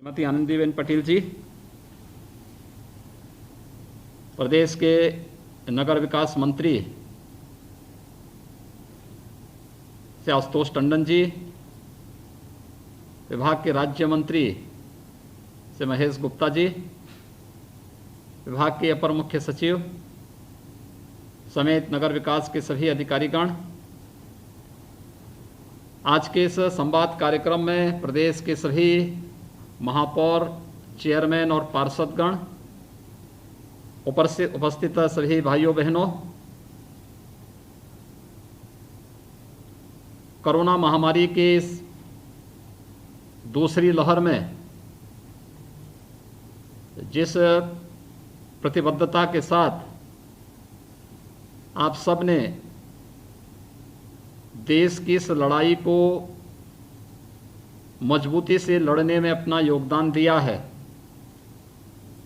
श्रीमती आनंदीबेन पटेल जी, प्रदेश के नगर विकास मंत्री से आशुतोष टंडन जी, विभाग के राज्य मंत्री से महेश गुप्ता जी, विभाग के अपर मुख्य सचिव समेत नगर विकास के सभी अधिकारीगण, आज के इस संवाद कार्यक्रम में प्रदेश के सभी महापौर, चेयरमैन और पार्षदगण, उपस्थित सभी भाइयों बहनों, कोरोना महामारी के इस दूसरी लहर में जिस प्रतिबद्धता के साथ आप सब ने देश की इस लड़ाई को मजबूती से लड़ने में अपना योगदान दिया है,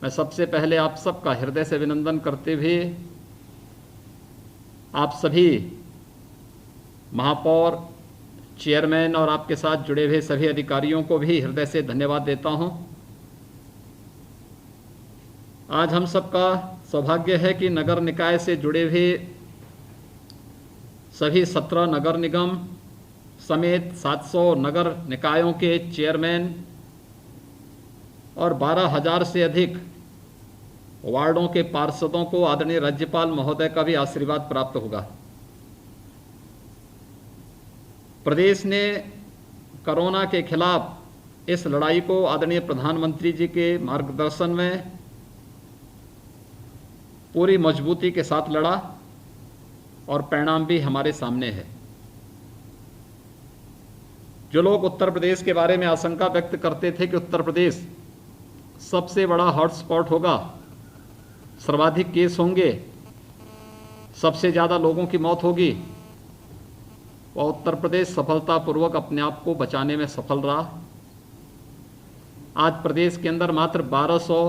मैं सबसे पहले आप सबका हृदय से अभिनंदन करते हुए आप सभी महापौर, चेयरमैन और आपके साथ जुड़े हुए सभी अधिकारियों को भी हृदय से धन्यवाद देता हूं। आज हम सबका सौभाग्य है कि नगर निकाय से जुड़े हुए सभी 17 नगर निगम समेत 700 नगर निकायों के चेयरमैन और 12,000 से अधिक वार्डों के पार्षदों को आदरणीय राज्यपाल महोदय का भी आशीर्वाद प्राप्त होगा। प्रदेश ने कोरोना के खिलाफ इस लड़ाई को आदरणीय प्रधानमंत्री जी के मार्गदर्शन में पूरी मजबूती के साथ लड़ा और परिणाम भी हमारे सामने है। जो लोग उत्तर प्रदेश के बारे में आशंका व्यक्त करते थे कि उत्तर प्रदेश सबसे बड़ा हॉटस्पॉट होगा, सर्वाधिक केस होंगे, सबसे ज़्यादा लोगों की मौत होगी, वह उत्तर प्रदेश सफलतापूर्वक अपने आप को बचाने में सफल रहा। आज प्रदेश के अंदर मात्र 1200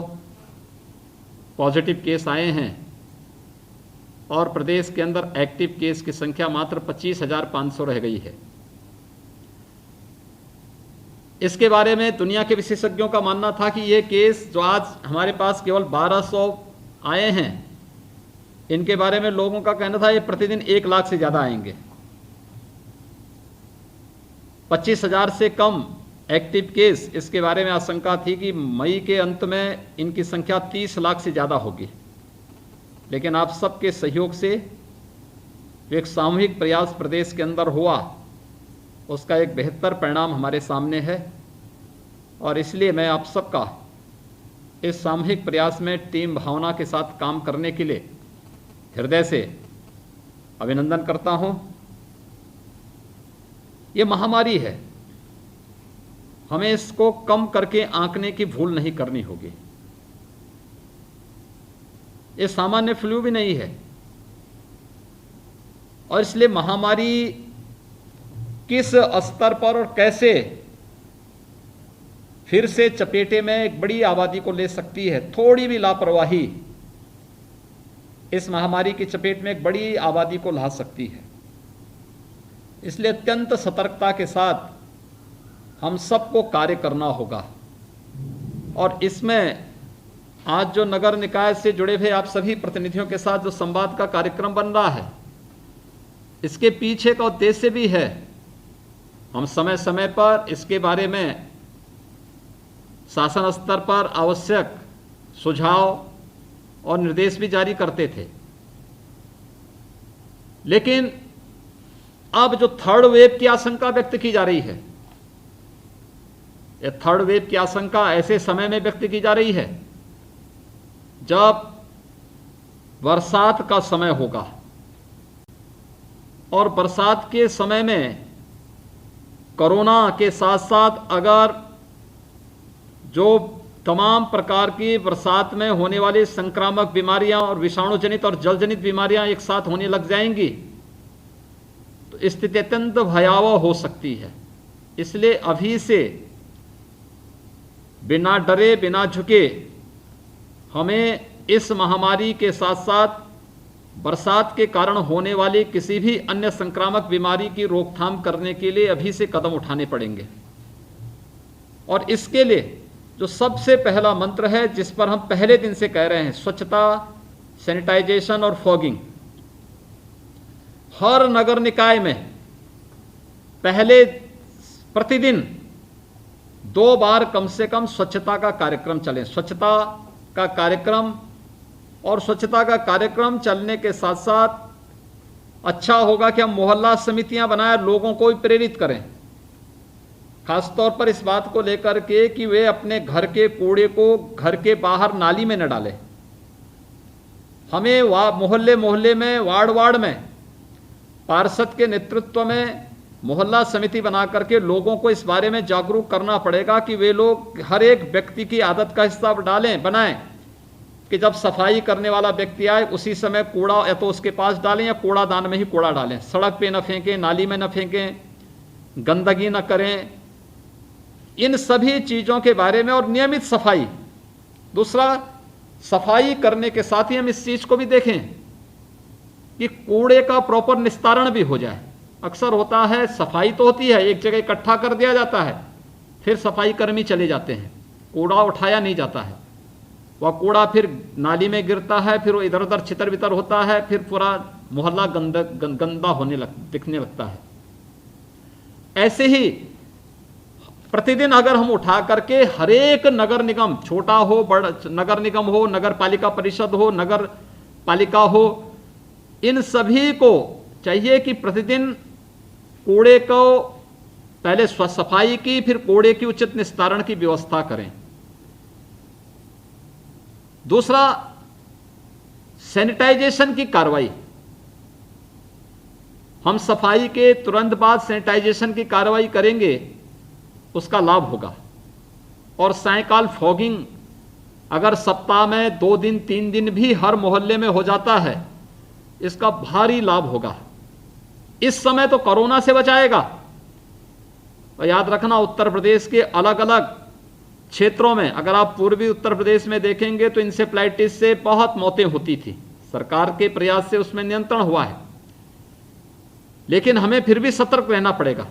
पॉजिटिव केस आए हैं और प्रदेश के अंदर एक्टिव केस की संख्या मात्र 25,500 रह गई है। इसके बारे में दुनिया के विशेषज्ञों का मानना था कि ये केस जो आज हमारे पास केवल 1200 आए हैं, इनके बारे में लोगों का कहना था ये प्रतिदिन 1 लाख से ज़्यादा आएंगे। 25,000 से कम एक्टिव केस, इसके बारे में आशंका थी कि मई के अंत में इनकी संख्या 30 लाख से ज़्यादा होगी। लेकिन आप सबके सहयोग से जो एक सामूहिक प्रयास प्रदेश के अंदर हुआ, उसका एक बेहतर परिणाम हमारे सामने है और इसलिए मैं आप सबका इस सामूहिक प्रयास में टीम भावना के साथ काम करने के लिए हृदय से अभिनंदन करता हूं। ये महामारी है, हमें इसको कम करके आंकने की भूल नहीं करनी होगी। ये सामान्य फ्लू भी नहीं है और इसलिए महामारी किस स्तर पर और कैसे फिर से चपेटे में एक बड़ी आबादी को ले सकती है, थोड़ी भी लापरवाही इस महामारी की चपेट में एक बड़ी आबादी को ला सकती है। इसलिए अत्यंत सतर्कता के साथ हम सबको कार्य करना होगा और इसमें आज जो नगर निकाय से जुड़े हुए आप सभी प्रतिनिधियों के साथ जो संवाद का कार्यक्रम बन रहा है, इसके पीछे का उद्देश्य भी है, हम समय समय पर इसके बारे में शासन स्तर पर आवश्यक सुझाव और निर्देश भी जारी करते थे। लेकिन अब जो थर्ड वेव की आशंका व्यक्त की जा रही है, यह थर्ड वेव की आशंका ऐसे समय में व्यक्त की जा रही है जब बरसात का समय होगा और बरसात के समय में कोरोना के साथ साथ अगर जो तमाम प्रकार की बरसात में होने वाली संक्रामक बीमारियां और विषाणु जनित और जल जनित बीमारियां एक साथ होने लग जाएंगी तो स्थिति अत्यंत भयावह हो सकती है। इसलिए अभी से बिना डरे बिना झुके हमें इस महामारी के साथ साथ बरसात के कारण होने वाली किसी भी अन्य संक्रामक बीमारी की रोकथाम करने के लिए अभी से कदम उठाने पड़ेंगे और इसके लिए जो सबसे पहला मंत्र है, जिस पर हम पहले दिन से कह रहे हैं, स्वच्छता, सैनिटाइजेशन और फॉगिंग। हर नगर निकाय में पहले प्रतिदिन 2 बार कम से कम स्वच्छता का कार्यक्रम चले। स्वच्छता का कार्यक्रम, और स्वच्छता का कार्यक्रम चलने के साथ साथ अच्छा होगा कि हम मोहल्ला समितियां बनाएं, लोगों को भी प्रेरित करें, खासतौर पर इस बात को लेकर के कि वे अपने घर के कूड़े को घर के बाहर नाली में न डालें। हमें मोहल्ले मोहल्ले में, वार्ड वार्ड में पार्षद के नेतृत्व में मोहल्ला समिति बना करके लोगों को इस बारे में जागरूक करना पड़ेगा कि वे लोग हर एक व्यक्ति की आदत का हिस्सा बनाएं कि जब सफाई करने वाला व्यक्ति आए उसी समय कूड़ा या तो उसके पास डालें या कूड़ादान में ही कूड़ा डालें। सड़क पे न फेंकें, नाली में न फेंकें, गंदगी न करें, इन सभी चीज़ों के बारे में, और नियमित सफाई। दूसरा, सफाई करने के साथ ही हम इस चीज़ को भी देखें कि कूड़े का प्रॉपर निस्तारण भी हो जाए। अक्सर होता है, सफाई तो होती है, एक जगह इकट्ठा कर दिया जाता है, फिर सफाई कर्मी चले जाते हैं, कूड़ा उठाया नहीं जाता है, वह कूड़ा फिर नाली में गिरता है, फिर वो इधर उधर छितर बितर होता है, फिर पूरा मोहल्ला गंदा दिखने लगता है। ऐसे ही प्रतिदिन अगर हम उठा करके हर एक नगर निगम, छोटा हो बड़ा नगर निगम हो, नगर पालिका परिषद हो, नगर पालिका हो, इन सभी को चाहिए कि प्रतिदिन कूड़े को पहले सफाई की, फिर कूड़े की उचित निस्तारण की व्यवस्था करें। दूसरा, सैनिटाइजेशन की कार्रवाई। हम सफाई के तुरंत बाद सैनिटाइजेशन की कार्रवाई करेंगे, उसका लाभ होगा। और सायंकाल फॉगिंग अगर सप्ताह में 2 दिन 3 दिन भी हर मोहल्ले में हो जाता है, इसका भारी लाभ होगा। इस समय तो कोरोना से बचाएगा। और याद रखना, उत्तर प्रदेश के अलग अलग क्षेत्रों में, अगर आप पूर्वी उत्तर प्रदेश में देखेंगे तो इंसेफ्लाइटिस से बहुत मौतें होती थी। सरकार के प्रयास से उसमें नियंत्रण हुआ है, लेकिन हमें फिर भी सतर्क रहना पड़ेगा।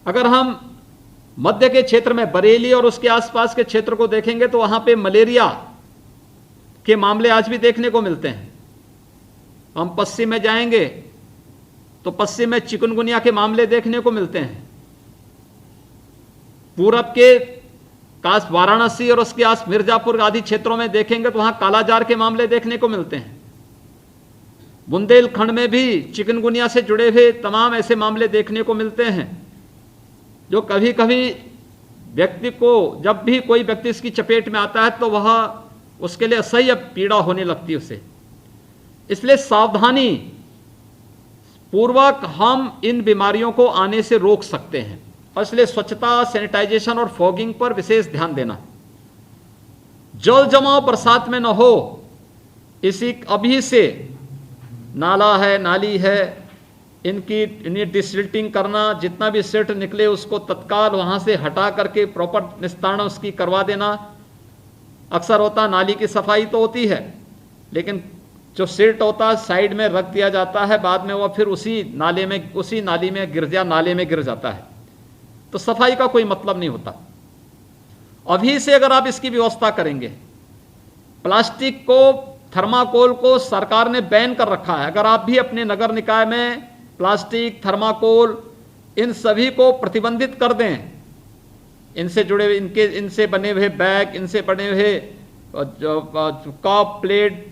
अगर हम मध्य के क्षेत्र में बरेली और उसके आसपास के क्षेत्र को देखेंगे तो वहां पे मलेरिया के मामले आज भी देखने को मिलते हैं। हम पश्चिम में जाएंगे तो पश्चिम में चिकनगुनिया के मामले देखने को मिलते हैं। पूरब के काश वाराणसी और उसके आस मिर्जापुर आदि क्षेत्रों में देखेंगे तो वहां कालाजार के मामले देखने को मिलते हैं। बुंदेलखंड में भी चिकनगुनिया से जुड़े हुए तमाम ऐसे मामले देखने को मिलते हैं, जो कभी कभी व्यक्ति को, जब भी कोई व्यक्ति इसकी चपेट में आता है तो वह उसके लिए असह्य पीड़ा होने लगती है उसे। इसलिए सावधानी पूर्वक हम इन बीमारियों को आने से रोक सकते हैं। और इसलिए स्वच्छता, सैनिटाइजेशन और फॉगिंग पर विशेष ध्यान देना। जल जमाव बरसात में न हो, इसी अभी से नाला है, नाली है, इन्हें डिसिल्टिंग करना, जितना भी सिल्ट निकले उसको तत्काल वहां से हटा करके प्रॉपर निस्तारण उसकी करवा देना। अक्सर होता नाली की सफाई तो होती है, लेकिन जो सिल्ट होता है साइड में रख दिया जाता है, बाद में वह फिर उसी नाली में गिर जाता है, तो सफाई का कोई मतलब नहीं होता। अभी से अगर आप इसकी व्यवस्था करेंगे, प्लास्टिक को, थर्माकोल को सरकार ने बैन कर रखा है। अगर आप भी अपने नगर निकाय में प्लास्टिक, थर्माकोल, इन सभी को प्रतिबंधित कर दें, इनसे जुड़े हुए, इनसे बने हुए बैग, इनसे बने हुए कप, प्लेट,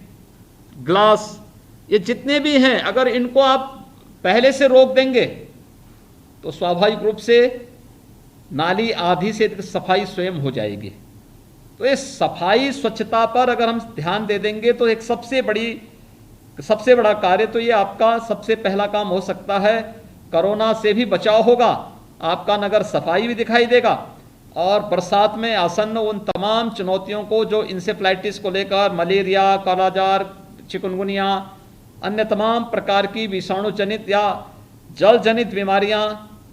ग्लास, ये जितने भी हैं, अगर इनको आप पहले से रोक देंगे तो स्वाभाविक रूप से नाली आधी से सफाई स्वयं हो जाएगी। तो इस सफाई, स्वच्छता पर अगर हम ध्यान दे देंगे तो एक सबसे बड़ा कार्य तो ये आपका सबसे पहला काम हो सकता है। कोरोना से भी बचाव होगा, आपका नगर सफाई भी दिखाई देगा, और बरसात में आसन्न उन तमाम चुनौतियों को, जो इंसेफ्लाइटिस को लेकर, मलेरिया, कालाजार, चिकनगुनिया, अन्य तमाम प्रकार की विषाणु जनित या जल जनित बीमारियां,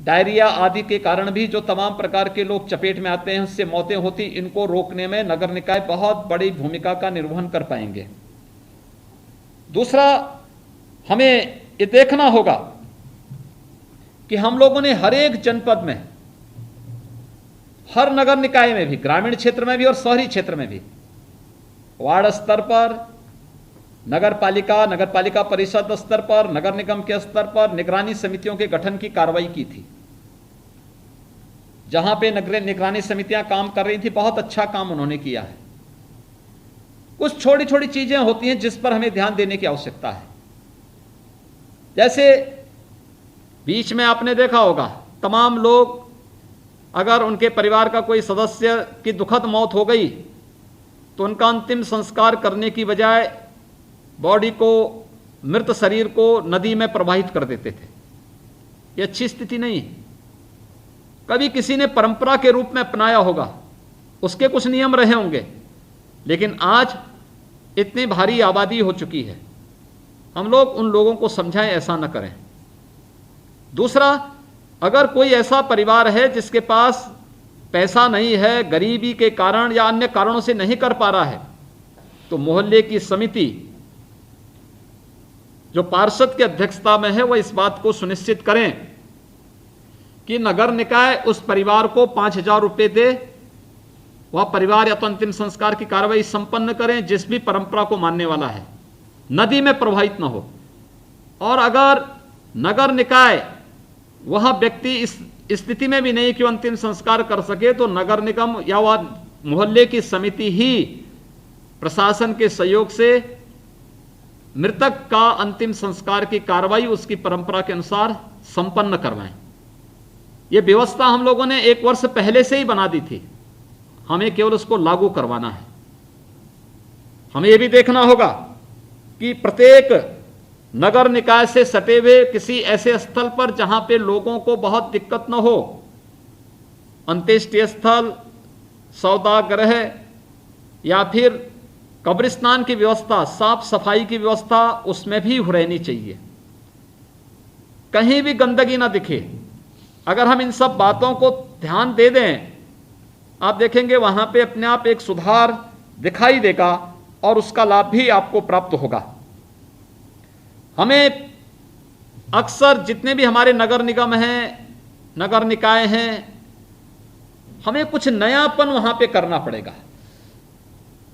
डायरिया आदि के कारण भी जो तमाम प्रकार के लोग चपेट में आते हैं, उससे मौतें होती, इनको रोकने में नगर निकाय बहुत बड़ी भूमिका का निर्वहन कर पाएंगे। दूसरा, हमें ये देखना होगा कि हम लोगों ने हर एक जनपद में हर नगर निकाय में भी, ग्रामीण क्षेत्र में भी और शहरी क्षेत्र में भी, वार्ड स्तर पर, नगर पालिका परिषद स्तर पर, नगर निगम के स्तर पर निगरानी समितियों के गठन की कार्रवाई की थी। जहां पे निगरानी समितियां काम कर रही थी, बहुत अच्छा काम उन्होंने किया है। कुछ छोटी छोटी चीजें होती हैं जिस पर हमें ध्यान देने की आवश्यकता है। जैसे बीच में आपने देखा होगा, तमाम लोग, अगर उनके परिवार का कोई सदस्य की दुखद मौत हो गई तो उनका अंतिम संस्कार करने की बजाय बॉडी को, मृत शरीर को नदी में प्रवाहित कर देते थे। ये अच्छी स्थिति नहीं है। कभी किसी ने परंपरा के रूप में अपनाया होगा, उसके कुछ नियम रहे होंगे, लेकिन आज इतनी भारी आबादी हो चुकी है, हम लोग उन लोगों को समझाएं ऐसा न करें। दूसरा, अगर कोई ऐसा परिवार है जिसके पास पैसा नहीं है, गरीबी के कारण या अन्य कारणों से नहीं कर पा रहा है, तो मोहल्ले की समिति जो पार्षद की अध्यक्षता में है, वह इस बात को सुनिश्चित करें कि नगर निकाय उस परिवार को 5,000 रुपये दे, वह परिवार या तो अंतिम संस्कार की कार्रवाई संपन्न करें जिस भी परंपरा को मानने वाला है, नदी में प्रवाहित न हो। और अगर नगर निकाय, वह व्यक्ति इस स्थिति में भी नहीं कि वो अंतिम संस्कार कर सके, तो नगर निगम या वह मोहल्ले की समिति ही प्रशासन के सहयोग से मृतक का अंतिम संस्कार की कार्रवाई उसकी परंपरा के अनुसार संपन्न करवाएं। यह व्यवस्था हम लोगों ने 1 वर्ष पहले से ही बना दी थी, हमें केवल उसको लागू करवाना है। हमें यह भी देखना होगा कि प्रत्येक नगर निकाय से सटे हुए किसी ऐसे स्थल पर जहां पे लोगों को बहुत दिक्कत न हो, अंत्येष्टि स्थल, सौदागृह या फिर कब्रिस्तान की व्यवस्था, साफ सफाई की व्यवस्था उसमें भी रहनी चाहिए, कहीं भी गंदगी ना दिखे। अगर हम इन सब बातों को ध्यान दे दें, आप देखेंगे वहां पे अपने आप एक सुधार दिखाई देगा और उसका लाभ भी आपको प्राप्त होगा। हमें अक्सर जितने भी हमारे नगर निगम हैं, नगर निकाय हैं, हमें कुछ नयापन वहां पे करना पड़ेगा।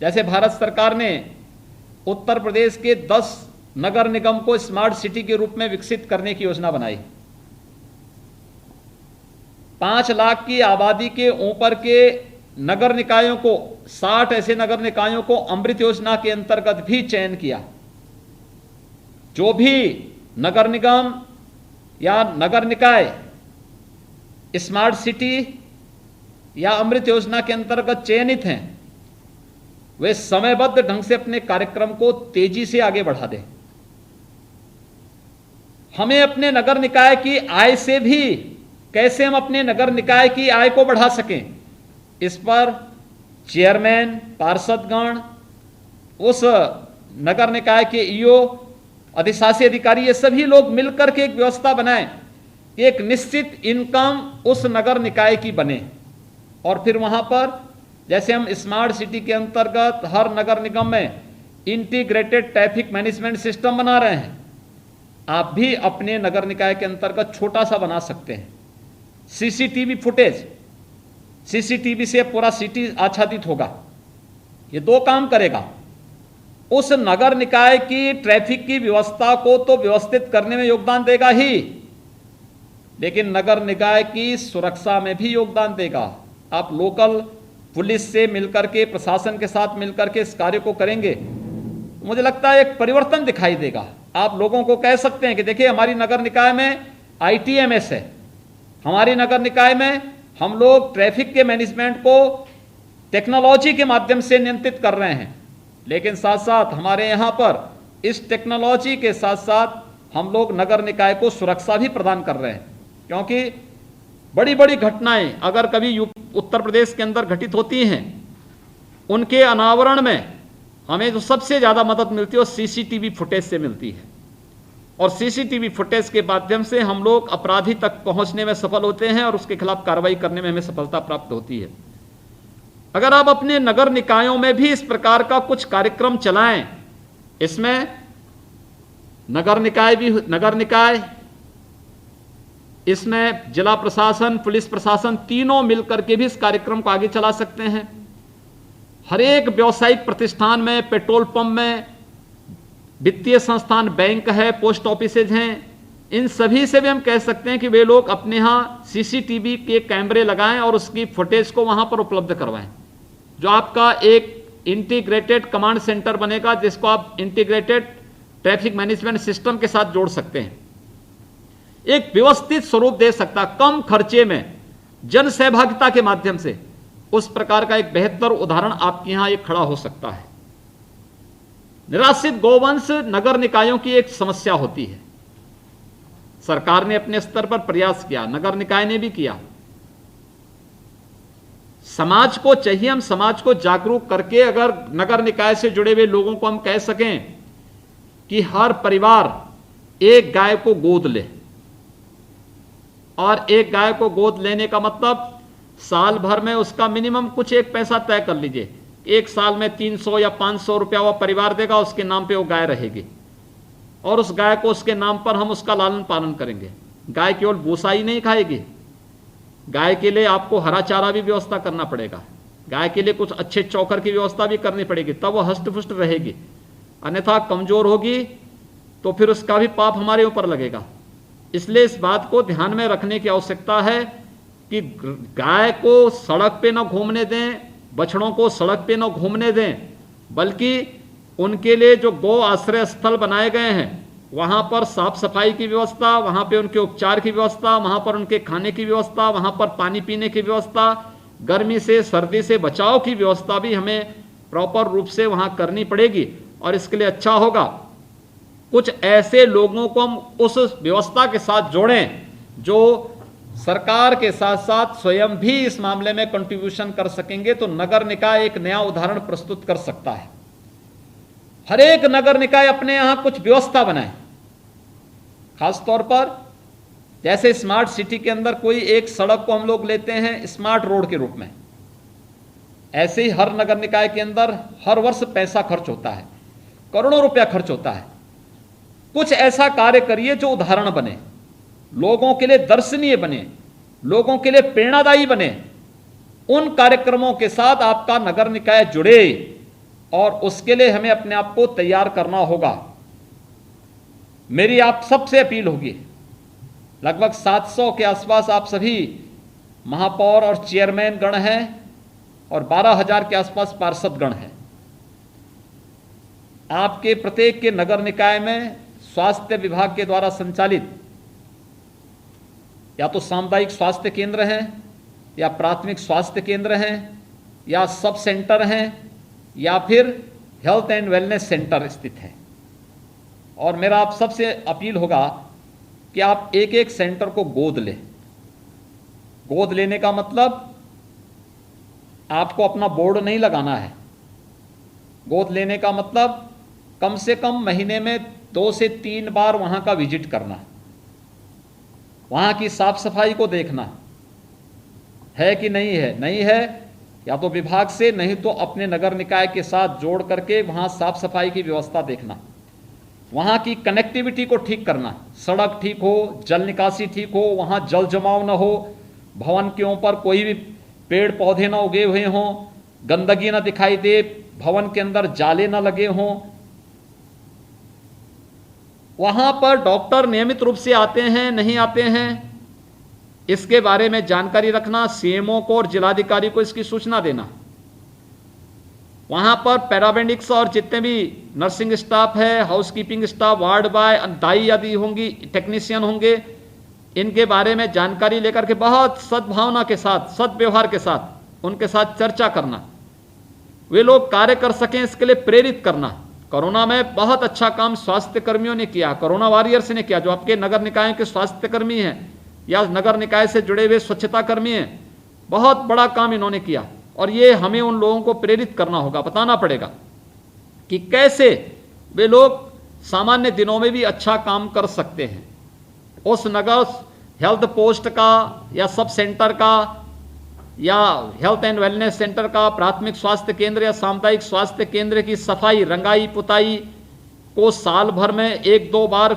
जैसे भारत सरकार ने उत्तर प्रदेश के 10 नगर निगम को स्मार्ट सिटी के रूप में विकसित करने की योजना बनाई। 5 लाख की आबादी के ऊपर के नगर निकायों को, 60 ऐसे नगर निकायों को अमृत योजना के अंतर्गत भी चयन किया। जो भी नगर निगम या नगर निकाय स्मार्ट सिटी या अमृत योजना के अंतर्गत चयनित हैं, वे समयबद्ध ढंग से अपने कार्यक्रम को तेजी से आगे बढ़ा दें। हमें अपने नगर निकाय की आय से भी, कैसे हम अपने नगर निकाय की आय को बढ़ा सकें, इस पर चेयरमैन, पार्षदगण, उस नगर निकाय के ईओ, अधिशासी अधिकारी, ये सभी लोग मिलकर के एक व्यवस्था बनाएं कि एक निश्चित इनकम उस नगर निकाय की बने। और फिर वहां पर जैसे हम स्मार्ट सिटी के अंतर्गत हर नगर निगम में इंटीग्रेटेड ट्रैफिक मैनेजमेंट सिस्टम बना रहे हैं, आप भी अपने नगर निकाय के अंतर्गत छोटा सा बना सकते हैं। सीसीटीवी फुटेज, सीसीटीवी से पूरा सिटी आच्छादित होगा। ये 2 काम करेगा। उस नगर निकाय की ट्रैफिक की व्यवस्था को तो व्यवस्थित करने में योगदान देगा ही, लेकिन नगर निकाय की सुरक्षा में भी योगदान देगा। आप लोकल पुलिस से मिलकर के, प्रशासन के साथ मिलकर के इस कार्य को करेंगे, मुझे लगता है एक परिवर्तन दिखाई देगा। आप लोगों को कह सकते हैं कि देखिए हमारी नगर निकाय में ITMS है, हमारी नगर निकाय में हम लोग ट्रैफिक के मैनेजमेंट को टेक्नोलॉजी के माध्यम से नियंत्रित कर रहे हैं, लेकिन साथ साथ हमारे यहाँ पर इस टेक्नोलॉजी के साथ साथ हम लोग नगर निकाय को सुरक्षा भी प्रदान कर रहे हैं। क्योंकि बड़ी बड़ी घटनाएं अगर कभी उत्तर प्रदेश के अंदर घटित होती हैं, उनके अनावरण में हमें जो सबसे ज़्यादा मदद मिलती है वो सीसीटीवी फुटेज से मिलती है। और सीसीटीवी फुटेज के माध्यम से हम लोग अपराधी तक पहुंचने में सफल होते हैं और उसके खिलाफ कार्रवाई करने में हमें सफलता प्राप्त होती है। अगर आप अपने नगर निकायों में भी इस प्रकार का कुछ कार्यक्रम चलाएं, इसमें नगर निकाय इसमें जिला प्रशासन, पुलिस प्रशासन तीनों मिलकर के भी इस कार्यक्रम को आगे चला सकते हैं। हर एक व्यावसायिक प्रतिष्ठान में, पेट्रोल पंप में, वित्तीय संस्थान, बैंक है, पोस्ट ऑफिसेज हैं, इन सभी से भी हम कह सकते हैं कि वे लोग अपने यहाँ सीसीटीवी के कैमरे लगाएं और उसकी फुटेज को वहां पर उपलब्ध करवाएं, जो आपका एक इंटीग्रेटेड कमांड सेंटर बनेगा, जिसको आप इंटीग्रेटेड ट्रैफिक मैनेजमेंट सिस्टम के साथ जोड़ सकते हैं। एक व्यवस्थित स्वरूप दे सकता, कम खर्चे में जन सहभागिता के माध्यम से उस प्रकार का एक बेहतर उदाहरण आपके यहां एक खड़ा हो सकता है। निराश्रित गौवंश नगर निकायों की एक समस्या होती है। सरकार ने अपने स्तर पर प्रयास किया, नगर निकाय ने भी किया। समाज को चाहिए, हम समाज को जागरूक करके अगर नगर निकाय से जुड़े हुए लोगों को हम कह सकें कि हर परिवार एक गाय को गोद ले, और एक गाय को गोद लेने का मतलब साल भर में उसका मिनिमम कुछ एक पैसा तय कर लीजिए। एक साल में 300 या 500 रुपया वह परिवार देगा, उसके नाम पे वो गाय रहेगी, और उस गाय को उसके नाम पर हम उसका लालन पालन करेंगे। गाय केवल भूसा ही नहीं खाएगी, गाय के लिए आपको हरा चारा भी व्यवस्था करना पड़ेगा, गाय के लिए कुछ अच्छे चौकर की व्यवस्था भी करनी पड़ेगी, तब वह हष्ट पुष्ट रहेगी। अन्यथा कमजोर होगी तो फिर उसका भी पाप हमारे ऊपर लगेगा। इसलिए इस बात को ध्यान में रखने की आवश्यकता है कि गाय को सड़क पे न घूमने दें, बछड़ों को सड़क पे न घूमने दें, बल्कि उनके लिए जो गौ आश्रय स्थल बनाए गए हैं वहां पर साफ सफाई की व्यवस्था, वहां पे उनके उपचार की व्यवस्था, वहां पर उनके खाने की व्यवस्था, वहां पर पानी पीने की व्यवस्था, गर्मी से सर्दी से बचाव की व्यवस्था भी हमें प्रॉपर रूप से वहां करनी पड़ेगी। और इसके लिए अच्छा होगा कुछ ऐसे लोगों को हम उस व्यवस्था के साथ जोड़ें जो सरकार के साथ साथ स्वयं भी इस मामले में कंट्रीब्यूशन कर सकेंगे, तो नगर निकाय एक नया उदाहरण प्रस्तुत कर सकता है। हर एक नगर निकाय अपने यहां कुछ व्यवस्था बनाए, खासतौर पर जैसे स्मार्ट सिटी के अंदर कोई एक सड़क को हम लोग लेते हैं स्मार्ट रोड के रूप में, ऐसे ही हर नगर निकाय के अंदर हर वर्ष पैसा खर्च होता है, करोड़ों रुपया खर्च होता है। कुछ ऐसा कार्य करिए जो उदाहरण बने, लोगों के लिए दर्शनीय बने, लोगों के लिए प्रेरणादायी बने। उन कार्यक्रमों के साथ आपका नगर निकाय जुड़े और उसके लिए हमें अपने आप को तैयार करना होगा। मेरी आप सबसे अपील होगी, लगभग 700 के आसपास आप सभी महापौर और चेयरमैन गण हैं और 12,000 के आसपास पार्षद गण हैं। आपके प्रत्येक के नगर निकाय में स्वास्थ्य विभाग के द्वारा संचालित या तो सामुदायिक स्वास्थ्य केंद्र हैं, या प्राथमिक स्वास्थ्य केंद्र हैं, या सब सेंटर हैं, या फिर हेल्थ एंड वेलनेस सेंटर स्थित है। और मेरा आप सबसे अपील होगा कि आप एक एक सेंटर को गोद लें। गोद लेने का मतलब आपको अपना बोर्ड नहीं लगाना है। गोद लेने का मतलब कम से कम महीने में 2 से 3 बार वहां का विजिट करना, वहां की साफ सफाई को देखना है कि नहीं है, नहीं है या तो विभाग से, नहीं तो अपने नगर निकाय के साथ जोड़ करके वहां साफ सफाई की व्यवस्था देखना, वहां की कनेक्टिविटी को ठीक करना, सड़क ठीक हो, जल निकासी ठीक हो, वहां जल जमाव न हो, भवन के ऊपर कोई भी पेड़ पौधे न उगे हुए हों, गंदगी न दिखाई दे, भवन के अंदर जाले न लगे हों, वहां पर डॉक्टर नियमित रूप से आते हैं नहीं आते हैं, इसके बारे में जानकारी रखना, सीएमओ को और जिलाधिकारी को इसकी सूचना देना। वहां पर पैरामेडिक्स और जितने भी नर्सिंग स्टाफ है, हाउसकीपिंग स्टाफ, वार्ड बॉय, दाई आदि होंगी, टेक्नीशियन होंगे, इनके बारे में जानकारी लेकर के बहुत सद्भावना के साथ, सद्व्यवहार के साथ उनके साथ चर्चा करना, वे लोग कार्य कर सकें इसके लिए प्रेरित करना। कोरोना में बहुत अच्छा काम स्वास्थ्य कर्मियों ने किया, कोरोना वॉरियर्स ने किया, जो आपके नगर निकायों के स्वास्थ्य कर्मी हैं या नगर निकाय से जुड़े हुए स्वच्छता कर्मी हैं, बहुत बड़ा काम इन्होंने किया। और ये हमें उन लोगों को प्रेरित करना होगा, बताना पड़ेगा कि कैसे वे लोग सामान्य दिनों में भी अच्छा काम कर सकते हैं। उस नगर हेल्थ पोस्ट का या सब सेंटर का या हेल्थ एंड वेलनेस सेंटर का, प्राथमिक स्वास्थ्य केंद्र या सामुदायिक स्वास्थ्य केंद्र की सफाई, रंगाई पुताई को साल भर में 1-2 बार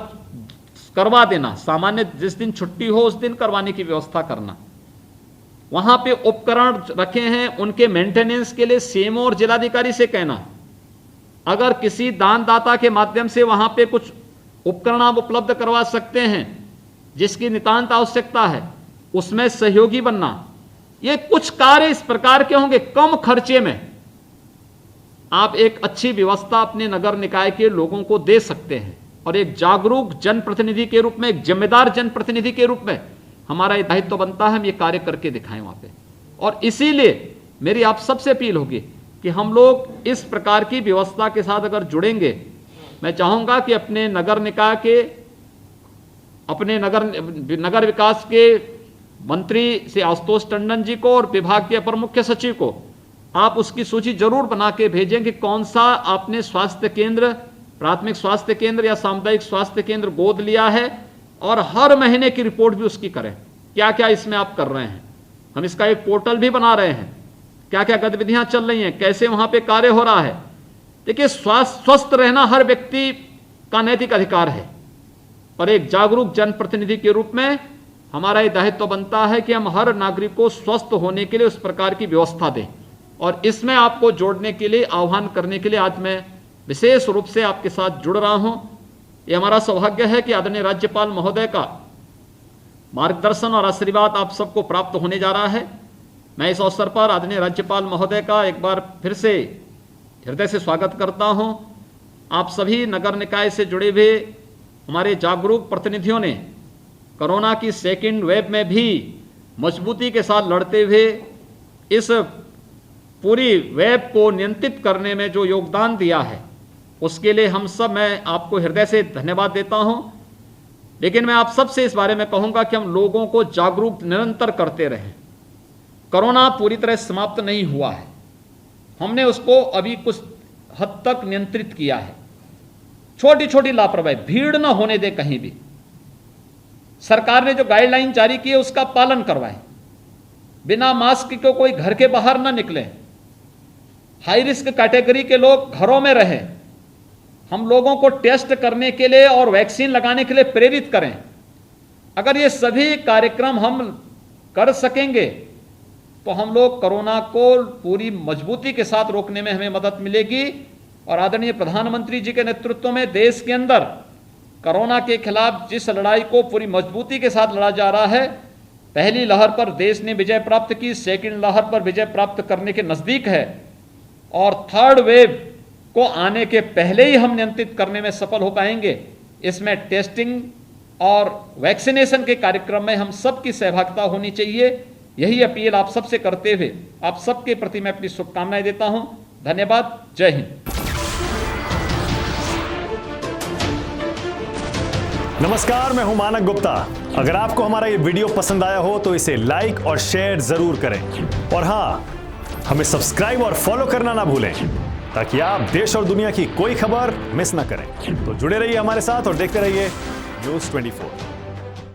करवा देना, सामान्य जिस दिन छुट्टी हो उस दिन करवाने की व्यवस्था करना। वहां पे उपकरण रखे हैं, उनके मेंटेनेंस के लिए सीएमओ और जिलाधिकारी से कहना, अगर किसी दानदाता के माध्यम से वहां पे कुछ उपकरण आप उपलब्ध करवा सकते हैं जिसकी नितांत आवश्यकता है, उसमें सहयोगी बनना। ये कुछ कार्य इस प्रकार के होंगे, कम खर्चे में आप एक अच्छी व्यवस्था अपने नगर निकाय के लोगों को दे सकते हैं, और एक जागरूक जनप्रतिनिधि के रूप में, एक जिम्मेदार जनप्रतिनिधि के रूप में हमारा ये दायित्व बनता है हम ये कार्य करके दिखाएं वहां पे। और इसीलिए मेरी आप सबसे अपील होगी कि हम लोग इस प्रकार की व्यवस्था के साथ अगर जुड़ेंगे, मैं चाहूंगा कि अपने नगर निकाय के, अपने नगर विकास के मंत्री श्री आशुतोष टंडन जी को और विभाग के अपर मुख्य सचिव को आप उसकी सूची जरूर बना के भेजें कि कौन सा आपने स्वास्थ्य केंद्र, प्राथमिक स्वास्थ्य केंद्र या सामुदायिक स्वास्थ्य केंद्र गोद लिया है, और हर महीने की रिपोर्ट भी उसकी करें, क्या क्या इसमें आप कर रहे हैं। हम इसका एक पोर्टल भी बना रहे हैं, क्या क्या गतिविधियां चल रही हैं, कैसे वहां पे कार्य हो रहा है। देखिए, स्वस्थ रहना हर व्यक्ति का नैतिक अधिकार है, और एक जागरूक जनप्रतिनिधि के रूप में हमारा ये दायित्व बनता है कि हम हर नागरिक को स्वस्थ होने के लिए उस प्रकार की व्यवस्था दें। और इसमें आपको जोड़ने के लिए, आह्वान करने के लिए आज मैं विशेष रूप से आपके साथ जुड़ रहा हूं। ये हमारा सौभाग्य है कि आदरणीय राज्यपाल महोदय का मार्गदर्शन और आशीर्वाद आप सबको प्राप्त होने जा रहा है। मैं इस अवसर पर आदरणीय राज्यपाल महोदय का एक बार फिर से हृदय से स्वागत करता हूं। आप सभी नगर निकाय से जुड़े हुए हमारे जागरूक प्रतिनिधियों ने कोरोना की सेकेंड वेव में भी मजबूती के साथ लड़ते हुए इस पूरी वेब को नियंत्रित करने में जो योगदान दिया है, उसके लिए हम सब, मैं आपको हृदय से धन्यवाद देता हूं। लेकिन मैं आप सबसे इस बारे में कहूंगा कि हम लोगों को जागरूक निरंतर करते रहें। कोरोना पूरी तरह समाप्त नहीं हुआ है, हमने उसको अभी कुछ हद तक नियंत्रित किया है। छोटी छोटी लापरवाही, भीड़ न होने दे कहीं भी। सरकार ने जो गाइडलाइन जारी की है उसका पालन करवाएं। बिना मास्क के कोई घर के बाहर न निकले। हाई रिस्क कैटेगरी के लोग घरों में रहें। हम लोगों को टेस्ट करने के लिए और वैक्सीन लगाने के लिए प्रेरित करें। अगर ये सभी कार्यक्रम हम कर सकेंगे तो हम लोग कोरोना को पूरी मजबूती के साथ रोकने में हमें मदद मिलेगी। और आदरणीय प्रधानमंत्री जी के नेतृत्व में देश के अंदर कोरोना के खिलाफ जिस लड़ाई को पूरी मजबूती के साथ लड़ा जा रहा है, पहली लहर पर देश ने विजय प्राप्त की, सेकंड लहर पर विजय प्राप्त करने के नजदीक है, और थर्ड वेव को आने के पहले ही हम नियंत्रित करने में सफल हो पाएंगे। इसमें टेस्टिंग और वैक्सीनेशन के कार्यक्रम में हम सबकी सहभागिता होनी चाहिए। यही अपील आप सबसे करते हुए आप सबके प्रति मैं अपनी शुभकामनाएं देता हूं। धन्यवाद। जय हिंद। नमस्कार, मैं हूं मानक गुप्ता। अगर आपको हमारा ये वीडियो पसंद आया हो तो इसे लाइक और शेयर जरूर करें, और हाँ, हमें सब्सक्राइब और फॉलो करना ना भूलें ताकि आप देश और दुनिया की कोई खबर मिस ना करें। तो जुड़े रहिए हमारे साथ और देखते रहिए न्यूज़ 24।